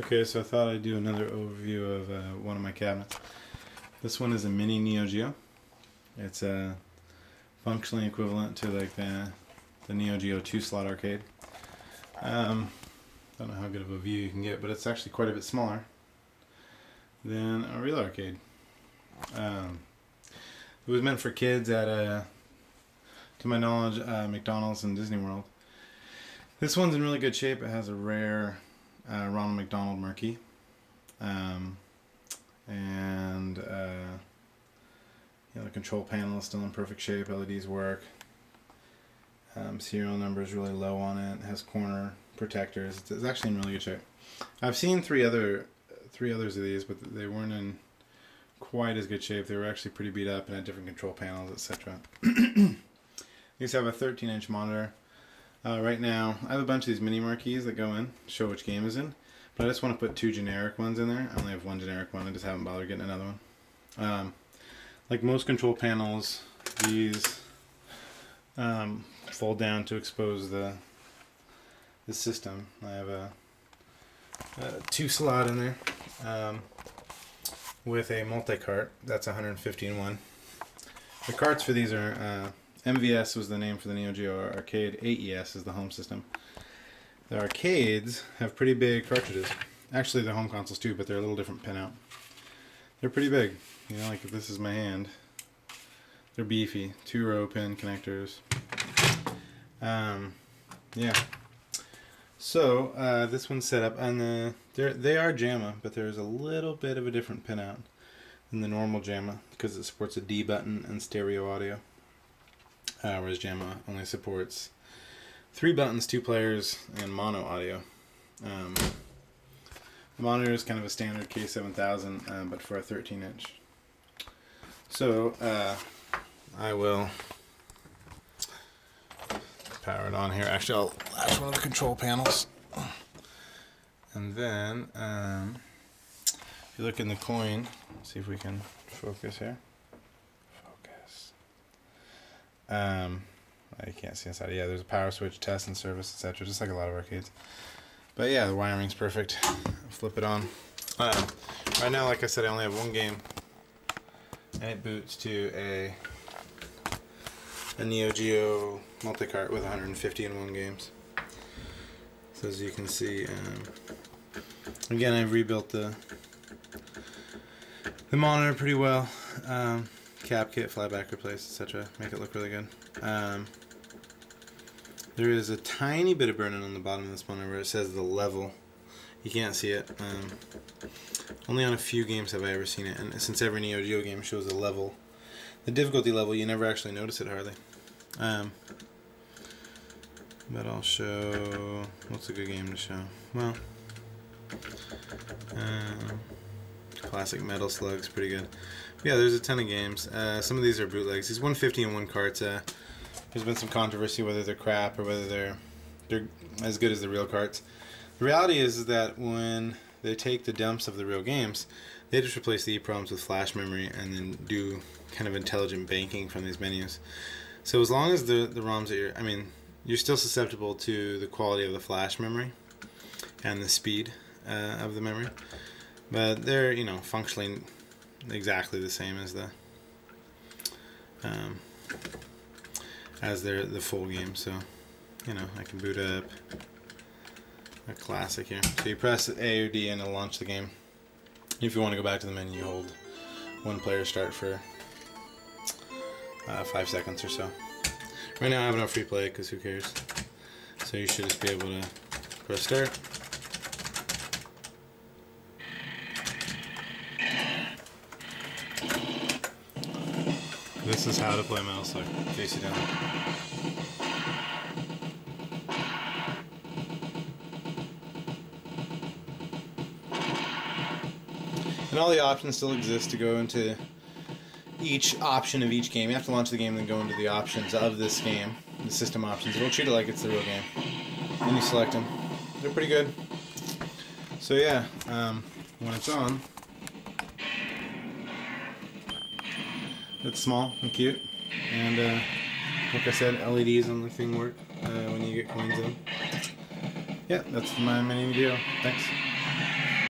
Okay, so I thought I'd do another overview of one of my cabinets. This one is a mini Neo-Geo. It's functionally equivalent to like the Neo-Geo 2-slot arcade. Don't know how good of a view you can get, but it's actually quite a bit smaller than a real arcade. It was meant for kids at, to my knowledge, McDonald's and Disney World. This one's in really good shape. It has a rare Ronald McDonald marquee, and the control panel is still in perfect shape. LEDs work. Serial number is really low on it. It has corner protectors. It's actually in really good shape. I've seen three others of these, but they weren't in quite as good shape. They were actually pretty beat up and had different control panels, etc. These have a 13-inch monitor. Right now, I have a bunch of these mini marquees that go in, show which game is in, but I just want to put 2 generic ones in there. I only have 1 generic one. I just haven't bothered getting another one. Like most control panels, these fold down to expose the system. I have a 2-slot in there with a multi-cart. That's 150 in 1. The carts for these are MVS was the name for the Neo-Geo arcade. AES is the home system. The arcades have pretty big cartridges. Actually, the home consoles too, but they're a little different pinout. They're pretty big. You know, like if this is my hand, they're beefy. 2-row pin connectors. Yeah. So this one's set up, and they are JAMA, but there's a little bit of a different pinout than the normal JAMA because it supports a D button and stereo audio. Whereas JAMA only supports 3 buttons, 2 players, and mono audio. The monitor is kind of a standard K7000, but for a 13-inch. So I will power it on here. Actually, I'll latch one of the control panels. And then, if you look in the coin, see if we can focus here. You can't see inside. Yeah, there's a power switch, test and service, etc. Just like a lot of arcades. But yeah, the wiring's perfect. Flip it on. Right now, like I said, I only have 1 game, and it boots to a Neo-Geo multi-cart with 150 in 1 games. So as you can see, again, I've rebuilt the monitor pretty well. Cap kit, flyback replace, etc. Make it look really good. There is a tiny bit of burn-in on the bottom of this monitor where it says the level. You can't see it. Only on a few games have I ever seen it, and since every Neo-Geo game shows a level, the difficulty level, you never actually notice it hardly. But I'll show... What's a good game to show? Well, classic Metal Slug's pretty good. Yeah, there's a ton of games. Some of these are bootlegs. These 150 in 1 carts. There's been some controversy whether they're crap or whether they're as good as the real carts. The reality is that when they take the dumps of the real games, they just replace the EEPROMs with flash memory and then do kind of intelligent banking from these menus. So as long as the ROMs that you're still susceptible to the quality of the flash memory and the speed of the memory, but they're functionally exactly the same as the full game. So I can boot up a classic here. So you press A or D and it'll launch the game. If you want to go back to the menu, you hold 1 player start for 5 seconds or so. Right now I have no free play because who cares. So you should just be able to press start. This is how to play Metal Slug, in case you don't know. And all the options still exist to go into each option of each game. You have to launch the game and then go into the options of this game, the system options. It'll treat it like it's the real game. Then you select them. They're pretty good. So yeah, when it's on, it's small and cute, and like I said, LEDs on the thing work when you get coins in. Yeah, that's my mini video. Thanks.